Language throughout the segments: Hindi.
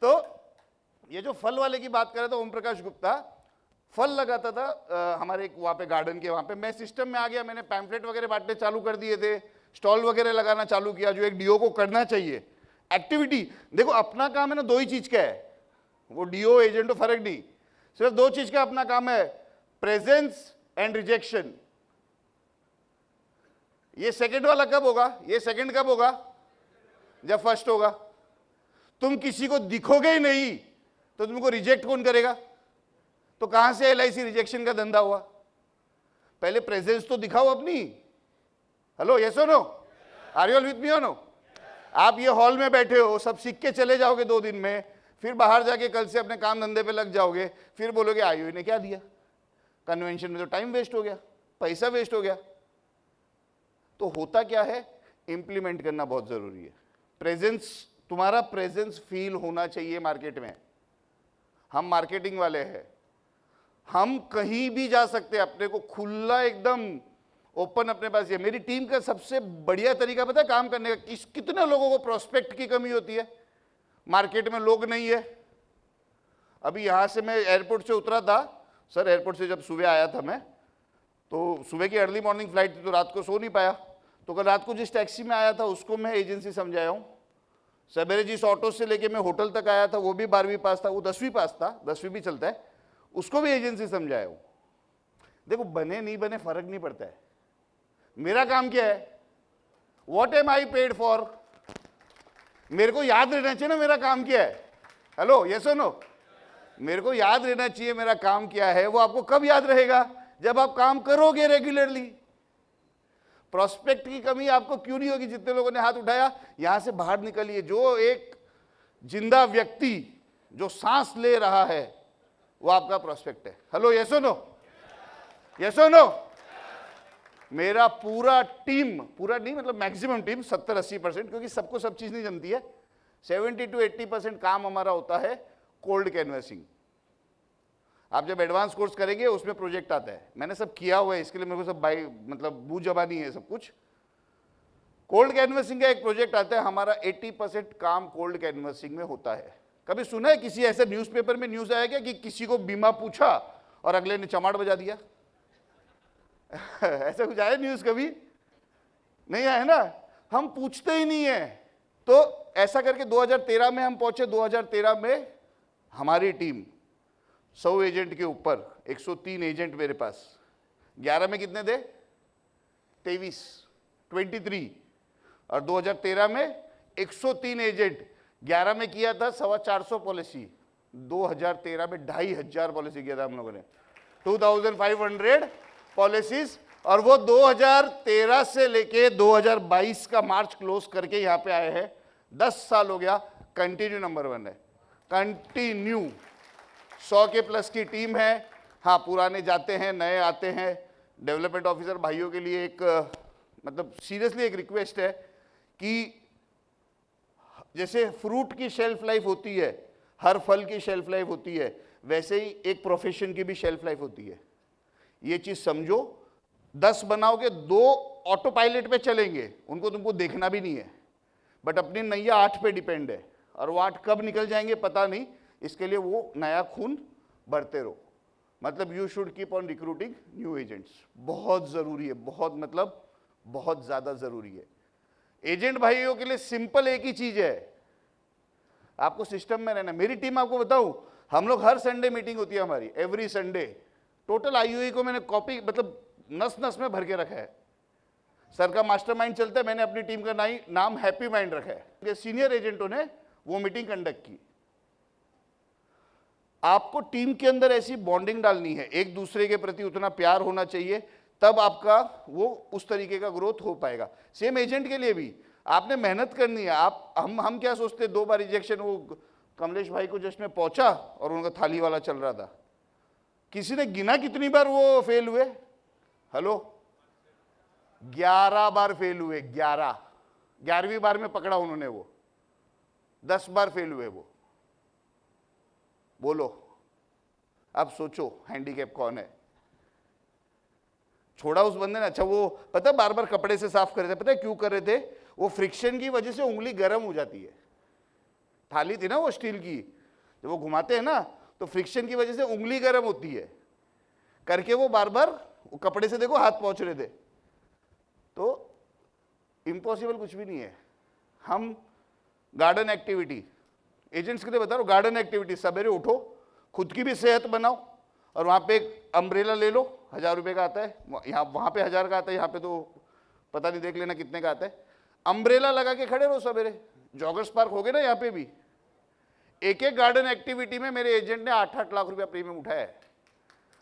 तो ये जो फल वाले की बात कर रहे थे ओम प्रकाश गुप्ता, फल लगाता था हमारे एक वहाँ पे गार्डन के वहाँ पे। मैं सिस्टम में आ गया, मैंने पैम्फलेट वगैरह बांटने चालू कर दिए थे, स्टॉल वगैरह लगाना चालू किया, जो एक डीओ को करना चाहिए एक्टिविटी। देखो अपना काम है ना, दो ही चीज का है, वो डीओ एजेंट तो फर्क नहीं, सिर्फ दो चीज का अपना काम है, प्रेजेंस एंड रिजेक्शन। ये सेकंड वाला कब होगा? ये सेकंड कब होगा? जब फर्स्ट होगा। तुम किसी को दिखोगे ही नहीं तो तुमको रिजेक्ट कौन करेगा? तो कहां से एलआईसी रिजेक्शन का धंधा हुआ? पहले प्रेजेंस तो दिखाओ अपनी। हेलो, यस और no? Are you all with me और नो? आप ये हॉल में बैठे हो, सब सीख के चले जाओगे 2 दिन में, फिर बाहर जाके कल से अपने काम धंधे पे लग जाओगे, फिर बोलोगे आईओ ने क्या दिया, कन्वेंशन में तो टाइम वेस्ट हो गया, पैसा वेस्ट हो गया। तो होता क्या है, इंप्लीमेंट करना बहुत जरूरी है। प्रेजेंस, तुम्हारा प्रेजेंस फील होना चाहिए मार्केट में। हम मार्केटिंग वाले हैं, हम कहीं भी जा सकते हैं, अपने को खुला एकदम ओपन अपने पास है। मेरी टीम का सबसे बढ़िया तरीका पता है काम करने का? कितने लोगों को प्रोस्पेक्ट की कमी होती है, मार्केट में लोग नहीं है। अभी यहां से मैं एयरपोर्ट से उतरा था सर, एयरपोर्ट से जब सुबह आया था मैं, तो सुबह की अर्ली मॉर्निंग फ्लाइट थी तो रात को सो नहीं पाया, तो कल रात को जिस टैक्सी में आया था उसको मैं एजेंसी समझाया हूँ। सवेरे जिस ऑटो से लेके मैं होटल तक आया था वो भी 12वीं पास था, वो 10वीं पास था, 10वीं भी चलता है, उसको भी एजेंसी समझाया हूँ। देखो बने नहीं बने फर्क नहीं पड़ता है, मेरा काम क्या है, what am I paid for. मेरे को याद रहना चाहिए ना मेरा काम क्या है। हेलो, यस और नो? मेरे को याद रहना चाहिए मेरा काम क्या है। वो आपको कब याद रहेगा? जब आप काम करोगे रेगुलरली। प्रोस्पेक्ट की कमी आपको क्यों नहीं होगी? जितने लोगों ने हाथ उठाया, यहां से बाहर निकलिए। जो एक जिंदा व्यक्ति जो सांस ले रहा है वो आपका प्रोस्पेक्ट है। हेलो, यस और नो? यस और नो? मेरा पूरा टीम, पूरा नहीं मतलब मैक्सिमम टीम 70-80%, क्योंकि सबको सब चीज नहीं जमती है, 70 to 80% काम हमारा होता है कोल्ड कैनवसिंग। आप जब एडवांस कोर्स करेंगे उसमें प्रोजेक्ट आता है, मैंने सब किया हुआ है, इसके लिए मेरे को सब बाई मतलब बू जबानी है सब कुछ। कोल्ड कैनवसिंग का एक प्रोजेक्ट आता है हमारा, 80% काम कोल्ड कैनवसिंग में होता है। कभी सुना है किसी ऐसे न्यूज़पेपर में न्यूज़ आया क्या कि किसी को बीमा पूछा और अगले ने चमाड़ बजा दिया? ऐसा कुछ आया न्यूज़? कभी नहीं आया ना, हम पूछते ही नहीं है। तो ऐसा करके 2013 में हम पहुंचे। 2013 में हमारी टीम 100 एजेंट के ऊपर, 103 एजेंट मेरे पास। 11 में कितने थे? 23 और 2013 में 103 एजेंट। 11 में किया था 425 पॉलिसी, 2013 में 2500 पॉलिसी किया था हम लोगों ने, 2500 पॉलिसीज। और वो 2013 से लेके 2022 का मार्च क्लोज करके यहाँ पे आए हैं। 10 साल हो गया, कंटिन्यू नंबर 1 है, कंटिन्यू। 100 के प्लस की टीम है। हाँ, पुराने जाते हैं, नए आते हैं। डेवलपमेंट ऑफिसर भाइयों के लिए एक मतलब सीरियसली एक रिक्वेस्ट है कि जैसे फ्रूट की शेल्फ लाइफ होती है, हर फल की शेल्फ लाइफ होती है, वैसे ही एक प्रोफेशन की भी शेल्फ लाइफ होती है। ये चीज समझो। 10 बनाओगे, 2 ऑटो पायलट पे चलेंगे, उनको तुमको देखना भी नहीं है, बट अपनी नैया 8 पे डिपेंड है, और वो 8 कब निकल जाएंगे पता नहीं। इसके लिए वो नया खून भरते रहो। मतलब you should keep on recruiting new agents. बहुत जरूरी है, बहुत मतलब बहुत ज्यादा जरूरी है। एजेंट भाइयों के लिए सिंपल एक ही चीज है, आपको सिस्टम में रहना। मेरी टीम आपको बताऊं, हम लोग हर संडे मीटिंग होती है हमारी, एवरी संडे। टोटल आईयूई को मैंने कॉपी मतलब नस नस में भर के रखा है। सर का मास्टरमाइंड चलता है, मैंने अपनी टीम का नाम हैप्पी माइंड रखा है। सीनियर एजेंटों ने वो मीटिंग कंडक्ट की। आपको टीम के अंदर ऐसी बॉन्डिंग डालनी है, एक दूसरे के प्रति उतना प्यार होना चाहिए, तब आपका वो उस तरीके का ग्रोथ हो पाएगा। सेम एजेंट के लिए भी आपने मेहनत करनी है। आप हम क्या सोचते, 2 बार रिजेक्शन। वो कमलेश भाई को जस्ट में पहुंचा और उनका थाली वाला चल रहा था, किसी ने गिना कितनी बार वो फेल हुए? हेलो, 11 बार फेल हुए। 11वीं बार में पकड़ा उन्होंने, वो 10 बार फेल हुए वो। बोलो, अब सोचो हैंडीकैप कौन है? छोड़ा उस बंदे ने। अच्छा, वो पता बार बार कपड़े से साफ कर रहे थे, पता है क्यों कर रहे थे? वो फ्रिक्शन की वजह से उंगली गर्म हो जाती है। थाली थी ना वो स्टील की, जब वो घुमाते हैं ना तो फ्रिक्शन की वजह से उंगली गर्म होती है, करके वो बार बार वो कपड़े से देखो हाथ पहुंच रहे थे। तो इम्पॉसिबल कुछ भी नहीं है। हम गार्डन एक्टिविटी, एजेंट्स के लिए बता रहा हूँ, गार्डन एक्टिविटी, सवेरे उठो, खुद की भी सेहत बनाओ, और वहाँ पे एक अम्ब्रेला ले लो, 1000 रुपये का आता है, यहाँ वहाँ पे 1000 का आता है, यहाँ पे तो पता नहीं, देख लेना कितने का आता है। अम्ब्रेला लगा के खड़े रहो सवेरे, जॉगर्स पार्क हो गए ना यहाँ पे भी। एक एक गार्डन एक्टिविटी में मेरे एजेंट ने 8-8 लाख रुपया प्रीमियम उठाया है।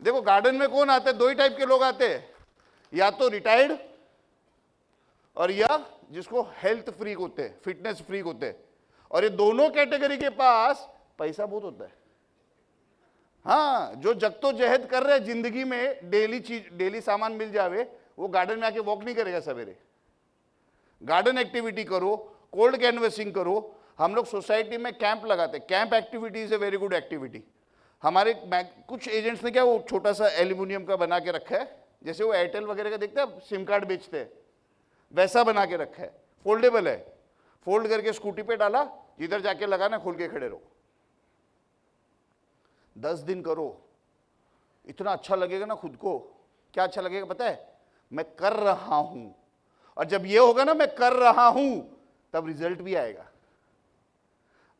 देखो गार्डन में कौन आते हैं, दो ही टाइप के लोग आते हैं, या तो रिटायर्ड और या जिसको हेल्थ फ्रीक होते हैं, फिटनेस फ्रीक होते हैं, और ये दोनों कैटेगरी के पास पैसा बहुत होता है। हाँ, जो जद्दोजहद कर रहे हैं जिंदगी में, डेली सामान मिल जावे, वो गार्डन में आके वॉक नहीं करेगा सवेरे। गार्डन एक्टिविटी करो, कोल्ड कैनवसिंग करो। हम लोग सोसाइटी में कैंप लगाते हैं, camp activity is a very good activity. हमारे कुछ एजेंट्स ने क्या वो छोटा सा एल्यूमिनियम का बना के रखा है, जैसे वो एयरटेल वगैरह का देखते हैं सिम कार्ड बेचते हैं, वैसा बना के रखा है, फोल्डेबल है, फोल्ड करके स्कूटी पे डाला, जिधर जाके लगाना, खोल के खड़े रहो। 10 दिन करो, इतना अच्छा लगेगा ना खुद को। क्या अच्छा लगेगा पता है, मैं कर रहा हूं, और जब ये होगा ना मैं कर रहा हूं, तब रिजल्ट भी आएगा।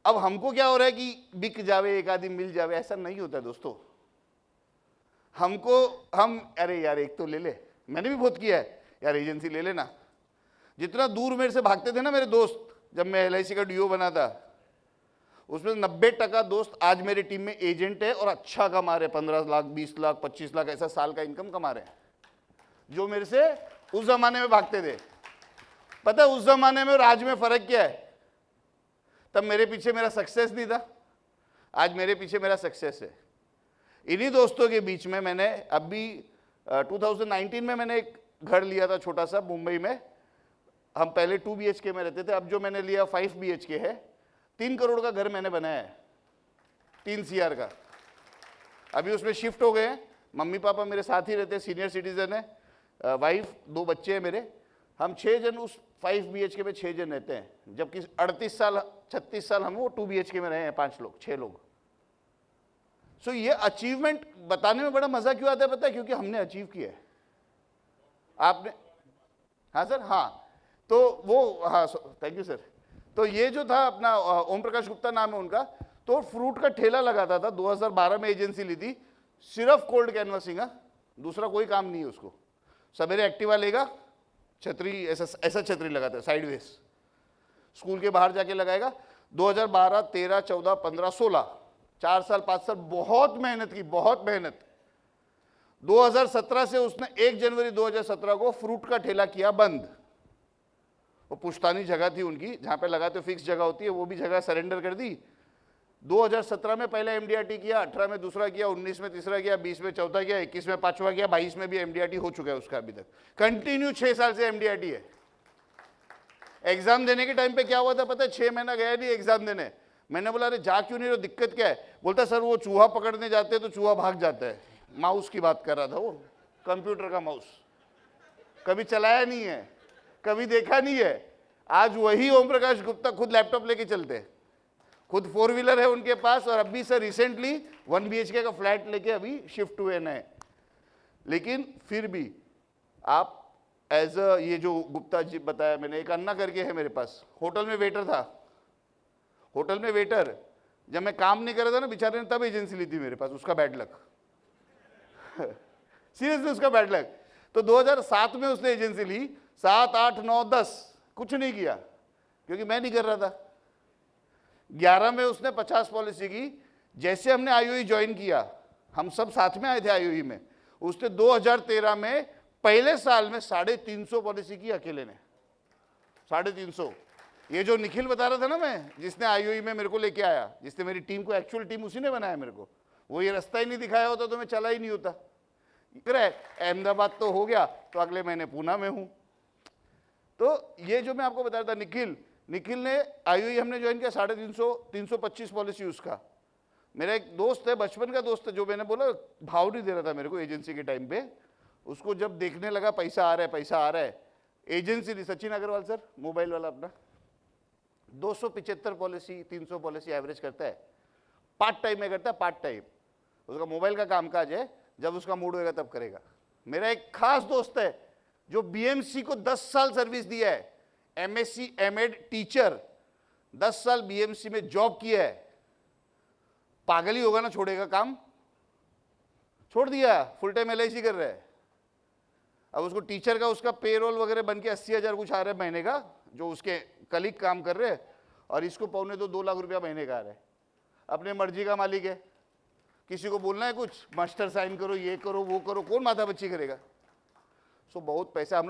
अब हमको क्या हो रहा है कि बिक जावे, एक आदमी मिल जावे, ऐसा नहीं होता दोस्तों। हम अरे यार एक तो ले ले, मैंने भी बहुत किया है यार, एजेंसी ले लेना। जितना दूर मेरे से भागते थे ना मेरे दोस्त, जब मैं LIC का DO बना था, उसमें 90% दोस्त आज मेरी टीम में एजेंट है और अच्छा कमा रहे, 15 लाख 20 लाख 25 लाख ऐसा साल का इनकम कमा रहे हैं, जो मेरे से उस जमाने में भागते थे। पता है उस जमाने में और आज में फर्क क्या है? तब मेरे पीछे मेरा सक्सेस नहीं था, आज मेरे पीछे मेरा सक्सेस है। इन्हीं दोस्तों के बीच में मैंने अभी 2019 में मैंने एक घर लिया था छोटा सा मुंबई में। हम पहले 2 BHK में रहते थे, अब जो मैंने लिया 5 BHK है। 3 करोड़ का घर मैंने बनाया है, 3 CR का। अभी उसमें शिफ्ट हो गए हैं, मम्मी पापा मेरे साथ ही रहते, सीनियर सिटीजन है, वाइफ 2 बच्चे हैं मेरे। हम 6 जन उस 5 BHK में 6 जन रहते हैं, जबकि 38 साल 36 साल हम वो 2 BHK में रहे हैं, 5 लोग 6 लोग। सो ये अचीवमेंट बताने में बड़ा मजा क्यों आता है पता है? क्योंकि हमने अचीव किया है। आपने, हाँ सर, हाँ तो वो, हाँ थैंक यू सर। तो ये जो था अपना ओम प्रकाश गुप्ता नाम है उनका, तो फ्रूट का ठेला लगाता था। 2012 में एजेंसी ली थी, सिर्फ कोल्ड कैनवसिंग, दूसरा कोई काम नहीं है उसको। सवेरे एक्टिवा लेगा, छतरी ऐसा छतरी लगाता है साइडवेज, स्कूल के बाहर जाके लगाएगा। 2012, 13, 14, 15, 16, 4 साल 5 साल बहुत मेहनत की, बहुत मेहनत। 2017 से उसने 1 जनवरी 2017 को फ्रूट का ठेला किया बंद। वो पुश्तानी जगह थी उनकी, जहां पे लगाते फिक्स जगह होती है, वो भी जगह सरेंडर कर दी। 2017 में पहले MDRT किया, 18 में दूसरा किया, 19 में तीसरा किया, 20 में चौथा किया, 21 में 5वां किया, 22 में भी MDRT हो चुका है उसका अभी तक। कंटिन्यू 6 साल से MDRT है। एग्जाम देने के टाइम पे क्या हुआ था पता है? 6 महीना गया नहीं एग्जाम देने। मैंने बोला अरे जा क्यों नहीं रहे, दिक्कत क्या है? बोलता सर वो चूहा पकड़ने जाते तो चूहा भाग जाता है। माउस की बात कर रहा था वो, कंप्यूटर का माउस, कभी चलाया नहीं है, कभी देखा नहीं है। आज वही ओम प्रकाश गुप्ता खुद लैपटॉप लेके चलते हैं, खुद 4 व्हीलर है उनके पास, और अभी सर रिसेंटली 1 BHK का फ्लैट लेके अभी शिफ्ट हुए नए। लेकिन फिर भी आप एज अ, ये जो गुप्ता जी बताया मैंने, एक अन्ना करके है मेरे पास, होटल में वेटर था। होटल में वेटर, जब मैं काम नहीं कर रहा था ना बेचारे ने, तब एजेंसी ली थी मेरे पास, उसका बैड लक सीरियसली उसका बैड लक। तो 2007 में उसने एजेंसी ली, 7, 8, 9, 10 कुछ नहीं किया क्योंकि मैं नहीं कर रहा था। 11 में उसने 50 पॉलिसी की। जैसे हमने IOE ज्वाइन किया, हम सब साथ में आए थे IOE में, उसने 2013 में पहले साल में 350 पॉलिसी की अकेले ने, 350। ये जो निखिल बता रहा था ना मैं, जिसने IOE में मेरे को लेके आया, जिसने मेरी टीम को, एक्चुअल टीम उसी ने बनाया मेरे को, वो ये रास्ता ही नहीं दिखाया होता तो मैं चला ही नहीं होता। अहमदाबाद तो हो गया, तो अगले महीने पूना में हूं। तो ये जो मैं आपको बता रहा था, निखिल ने IOE हमने ज्वाइन किया, 350, 325 पॉलिसी उसका। मेरा एक दोस्त है, बचपन का दोस्त है, जो मैंने बोला भाव नहीं दे रहा था मेरे को एजेंसी के टाइम पे, उसको जब देखने लगा पैसा आ रहा है, पैसा आ रहा है, एजेंसी दी, सचिन अग्रवाल सर, मोबाइल वाला अपना, 275 पॉलिसी 300 पॉलिसी एवरेज करता है। पार्ट टाइम में करता है, पार्ट टाइम। उसका मोबाइल का कामकाज है, जब उसका मूड होएगा तब करेगा। मेरा एक खास दोस्त है जो बीएमसी को 10 साल सर्विस दिया है, एमएससी एमएड टीचर, 10 साल बीएमसी में जॉब किया है। पागल ही होगा ना, छोड़ेगा काम? छोड़ दिया, फुल टाइम एलआईसी कर रहा है। अब उसको टीचर का उसका पेरोल वगैरह बन के 80,000 कुछ आ रहा है महीने का, जो उसके कलीग काम कर रहे हैं, और इसको 2.25 लाख रुपया महीने का आ रहा है। अपने मर्जी का मालिक है, किसी को बोलना है कुछ मास्टर साइन करो, ये करो, वो करो, कौन माथा बच्ची करेगा? सो बहुत पैसा हम